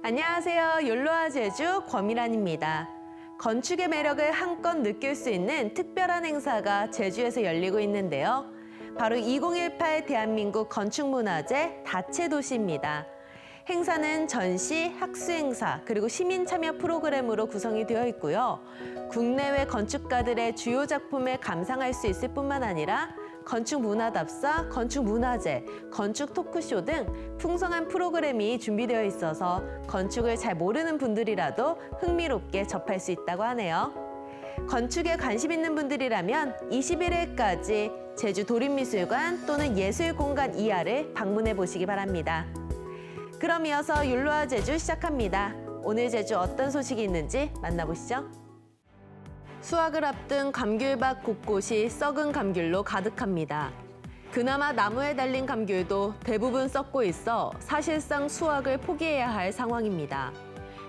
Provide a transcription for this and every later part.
안녕하세요. 욜로와 제주 권미란입니다. 건축의 매력을 한껏 느낄 수 있는 특별한 행사가 제주에서 열리고 있는데요. 바로 2018 대한민국 건축문화제 다채도시입니다. 행사는 전시, 학수행사, 그리고 시민 참여 프로그램으로 구성이 되어 있고요. 국내외 건축가들의 주요 작품을 감상할 수 있을 뿐만 아니라 건축문화답사, 건축문화제, 건축 토크쇼 등 풍성한 프로그램이 준비되어 있어서 건축을 잘 모르는 분들이라도 흥미롭게 접할 수 있다고 하네요. 건축에 관심 있는 분들이라면 21일까지 제주 도립미술관 또는 예술공간 2하를 방문해 보시기 바랍니다. 그럼 이어서 욜로와 제주 시작합니다. 오늘 제주 어떤 소식이 있는지 만나보시죠. 수확을 앞둔 감귤밭 곳곳이 썩은 감귤로 가득합니다. 그나마 나무에 달린 감귤도 대부분 썩고 있어 사실상 수확을 포기해야 할 상황입니다.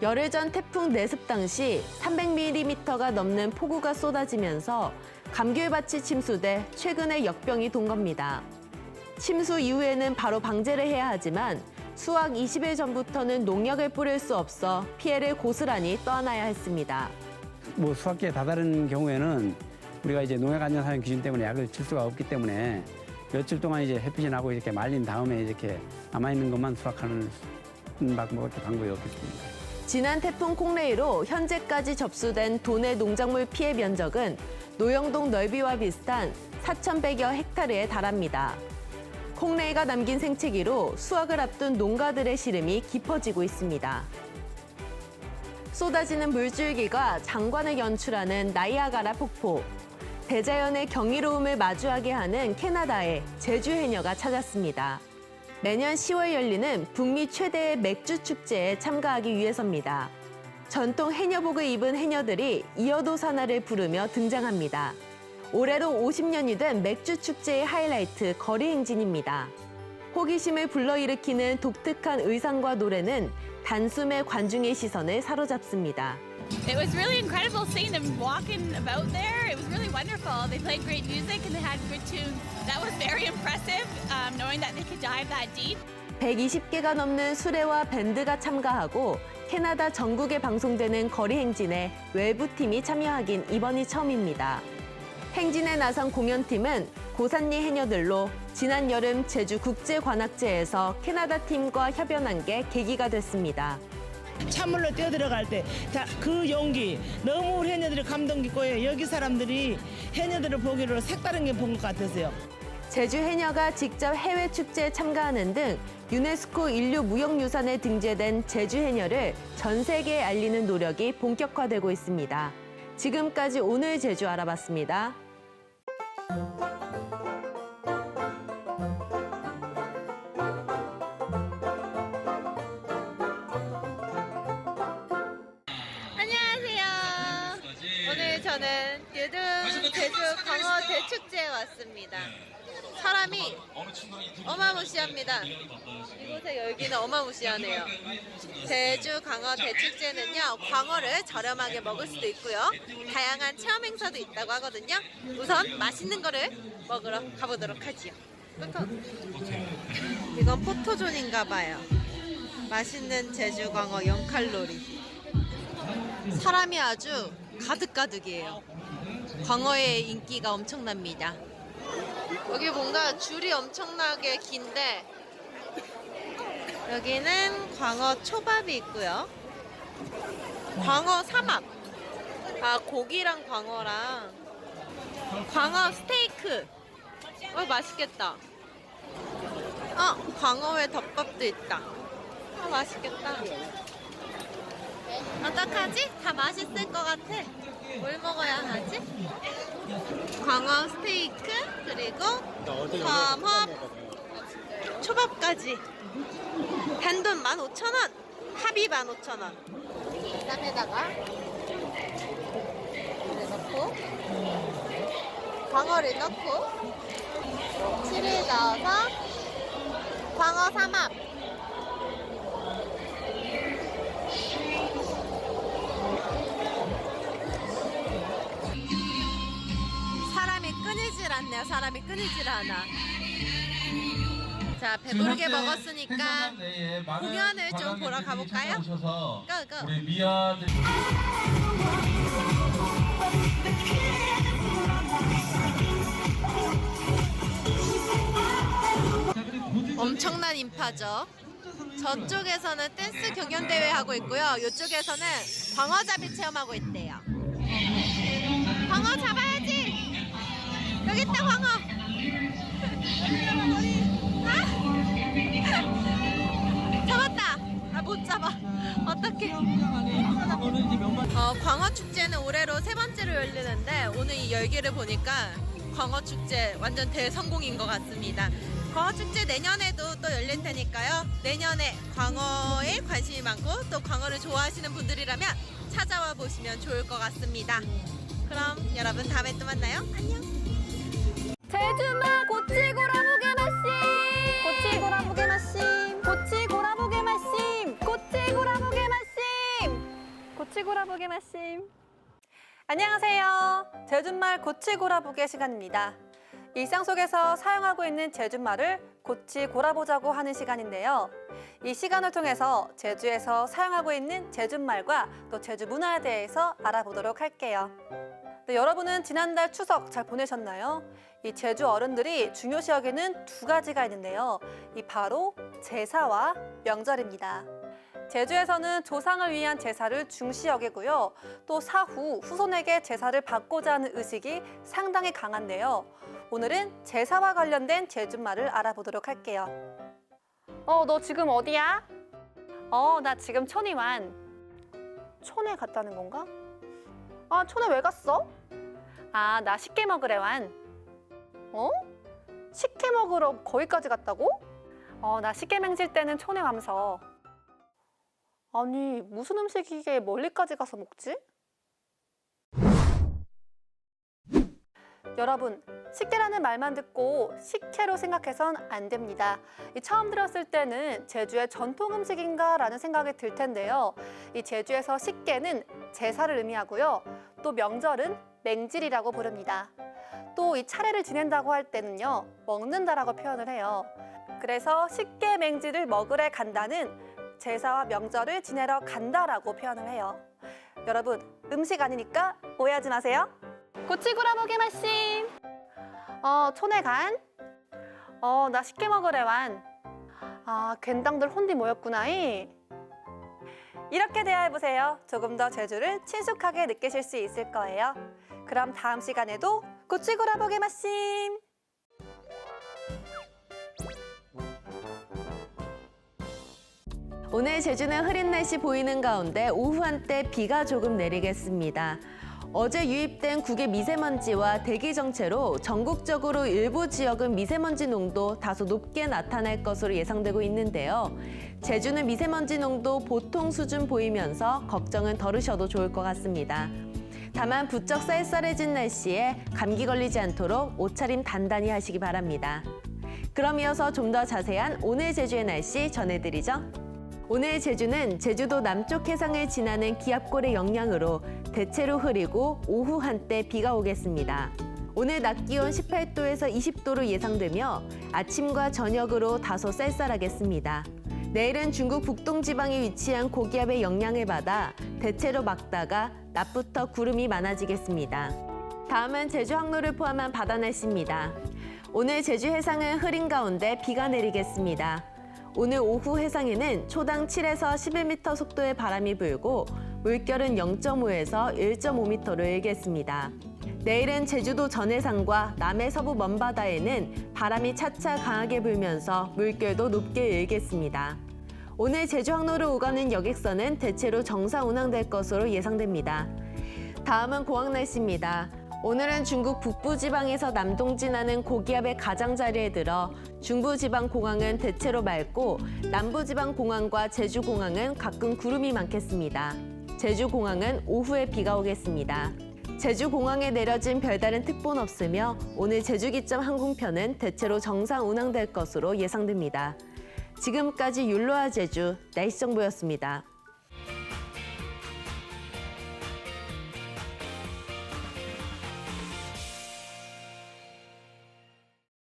열흘 전 태풍 내습 당시 300mm가 넘는 폭우가 쏟아지면서 감귤밭이 침수돼 최근에 역병이 돈 겁니다. 침수 이후에는 바로 방제를 해야 하지만 수확 20일 전부터는 농약을 뿌릴 수 없어 피해를 고스란히 떠안아야 했습니다. 수확기에 다다른 경우에는 우리가 이제 농약 안전 사용 기준 때문에 약을 칠 수가 없기 때문에 며칠 동안 이제 햇빛이 나고 이렇게 말린 다음에 이렇게 남아 있는 것만 수확하는 방법밖에 방법이 없겠습니다. 지난 태풍 콩레이로 현재까지 접수된 도내 농작물 피해 면적은 노영동 넓이와 비슷한 4,100여 헥타르에 달합니다. 콩레이가 남긴 생채기로 수확을 앞둔 농가들의 시름이 깊어지고 있습니다. 쏟아지는 물줄기가 장관을 연출하는 나이아가라 폭포. 대자연의 경이로움을 마주하게 하는 캐나다에 제주 해녀가 찾았습니다. 매년 10월 열리는 북미 최대의 맥주 축제에 참가하기 위해서입니다. 전통 해녀복을 입은 해녀들이 이어도 사나를 부르며 등장합니다. 올해로 50년이 된 맥주 축제의 하이라이트 거리 행진입니다. 호기심을 불러일으키는 독특한 의상과 노래는 단숨에 관중의 시선을 사로잡습니다. It was really incredible seeing them walking about there. It was really wonderful. They played great music and they had good tunes. That was very impressive, knowing that they could dive that deep. 120개가 넘는 수레와 밴드가 참가하고 캐나다 전국에 방송되는 거리 행진에 외부 팀이 참여하긴 이번이 처음입니다. 행진에 나선 공연팀은 고산리 해녀들로 지난 여름 제주 국제관악제에서 캐나다 팀과 협연한 게 계기가 됐습니다. 찬물로 뛰어들어갈 때 그 용기 너무 우리 해녀들이 감동 깊고요. 여기 사람들이 해녀들을 보기로 색다른 게 본 것 같았어요. 제주 해녀가 직접 해외 축제에 참가하는 등 유네스코 인류 무형유산에 등재된 제주 해녀를 전 세계에 알리는 노력이 본격화되고 있습니다. 지금까지 오늘 제주 알아봤습니다. 오늘 저는 요즘 제주 광어 대축제에 왔습니다. 사람이 어마무시합니다. 이곳의 열기는 어마무시하네요. 제주 광어 대축제는요, 광어를 저렴하게 먹을 수도 있고요, 다양한 체험 행사도 있다고 하거든요. 우선 맛있는 거를 먹으러 가보도록 하지요. 이건 포토존인가 봐요. 맛있는 제주 광어 0칼로리. 사람이 아주 가득가득이에요. 광어의 인기가 엄청납니다. 여기 뭔가 줄이 엄청나게 긴데 여기는 광어 초밥이 있고요. 광어 삼합. 고기랑 광어랑 광어 스테이크. 맛있겠다. 광어회 덮밥도 있다. 맛있겠다. 어떡하지? 다 맛있을 것 같아. 뭘 먹어야 하지? 광어 스테이크, 그리고 삼합, 초밥까지. 단돈 15,000원, 합이 15,000원. 쌈에다가 넣고, 광어를 넣고, 치를 넣어서 광어 삼합. 사람이 끊이질 않아. 자, 배부르게 먹었으니까 공연을 좀 보러 가볼까요? 고! 우리 미아들 엄청난 인파죠. 저쪽에서는 댄스 경연 대회 하고 있고요. 이쪽에서는 광어잡이 체험하고 있대요. 광어 잡아야지. 여기 있다 광어. 아! 잡았다. 아, 못 잡아. 어떡해. 광어 축제는 올해로 3번째로 열리는데 오늘 이 열기를 보니까 광어 축제 완전 대성공인 것 같습니다. 광어 축제 내년에도 또 열릴 테니까요. 내년에 광어에 관심이 많고 또 광어를 좋아하시는 분들이라면 찾아와 보시면 좋을 것 같습니다. 그럼 여러분 다음에 또 만나요. 안녕. 제주마 고치고라무게 마심 고치고라무게 마심 고치고라무게 마심 고치고라무게 마심 고치고라무게 마심. 안녕하세요. 제주말 고치고라보게 시간입니다. 일상 속에서 사용하고 있는 제주말을 고치고라보자고 하는 시간인데요. 이 시간을 통해서 제주에서 사용하고 있는 제주말과 또 제주 문화에 대해서 알아보도록 할게요. 네, 여러분은 지난달 추석 잘 보내셨나요? 이 제주 어른들이 중요시 여기는 2가지가 있는데요. 이 바로 제사와 명절입니다. 제주에서는 조상을 위한 제사를 중시 여기고요. 또 사후 후손에게 제사를 받고자 하는 의식이 상당히 강한데요. 오늘은 제사와 관련된 제주말을 알아보도록 할게요. 너 지금 어디야? 나 지금 촌이 완. 촌에 갔다는 건가? 촌에 왜 갔어? 나 식혜 먹으래 완. 식혜 먹으러 거기까지 갔다고? 나 식혜 맹실 때는 촌에 가면서. 아니, 무슨 음식이 이게 멀리까지 가서 먹지? 여러분, 식혜라는 말만 듣고 식혜로 생각해선 안 됩니다. 처음 들었을 때는 제주의 전통 음식인가 라는 생각이 들 텐데요. 이 제주에서 식혜는 제사를 의미하고요. 또 명절은 맹질이라고 부릅니다. 또 이 차례를 지낸다고 할 때는요, 먹는다라고 표현을 해요. 그래서 식혜 맹질을 먹으러 간다는 제사와 명절을 지내러 간다라고 표현을 해요. 여러분, 음식 아니니까 오해하지 마세요. 고치고라보게 마심. 촌에 간? 나 식혜 먹으래 완. 괜당들 혼디 모였구나. 이렇게 대화해보세요. 조금 더 제주를 친숙하게 느끼실 수 있을 거예요. 그럼 다음 시간에도 고치고라보게 마심. 오늘 제주는 흐린 날씨 보이는 가운데 오후 한때 비가 조금 내리겠습니다. 어제 유입된 국외 미세먼지와 대기 정체로 전국적으로 일부 지역은 미세먼지 농도 다소 높게 나타날 것으로 예상되고 있는데요. 제주는 미세먼지 농도 보통 수준 보이면서 걱정은 덜으셔도 좋을 것 같습니다. 다만 부쩍 쌀쌀해진 날씨에 감기 걸리지 않도록 옷차림 단단히 하시기 바랍니다. 그럼 이어서 좀 더 자세한 오늘 제주의 날씨 전해드리죠. 오늘 제주는 제주도 남쪽 해상을 지나는 기압골의 영향으로 대체로 흐리고 오후 한때 비가 오겠습니다. 오늘 낮 기온 18도에서 20도로 예상되며 아침과 저녁으로 다소 쌀쌀하겠습니다. 내일은 중국 북동 지방에 위치한 고기압의 영향을 받아 대체로 맑다가 낮부터 구름이 많아지겠습니다. 다음은 제주 항로를 포함한 바다 날씨입니다. 오늘 제주 해상은 흐린 가운데 비가 내리겠습니다. 오늘 오후 해상에는 초당 7에서 11m 속도의 바람이 불고 물결은 0.5에서 1.5m로 일겠습니다. 내일은 제주도 전해상과 남해 서부 먼바다에는 바람이 차차 강하게 불면서 물결도 높게 일겠습니다. 오늘 제주 항로를 오가는 여객선은 대체로 정상 운항될 것으로 예상됩니다. 다음은 공항 날씨입니다. 오늘은 중국 북부지방에서 남동진하는 고기압의 가장자리에 들어 중부지방 공항은 대체로 맑고 남부지방 공항과 제주공항은 가끔 구름이 많겠습니다. 제주공항은 오후에 비가 오겠습니다. 제주공항에 내려진 별다른 특보는 없으며 오늘 제주기점 항공편은 대체로 정상 운항될 것으로 예상됩니다. 지금까지 율로아 제주 날씨 정보였습니다.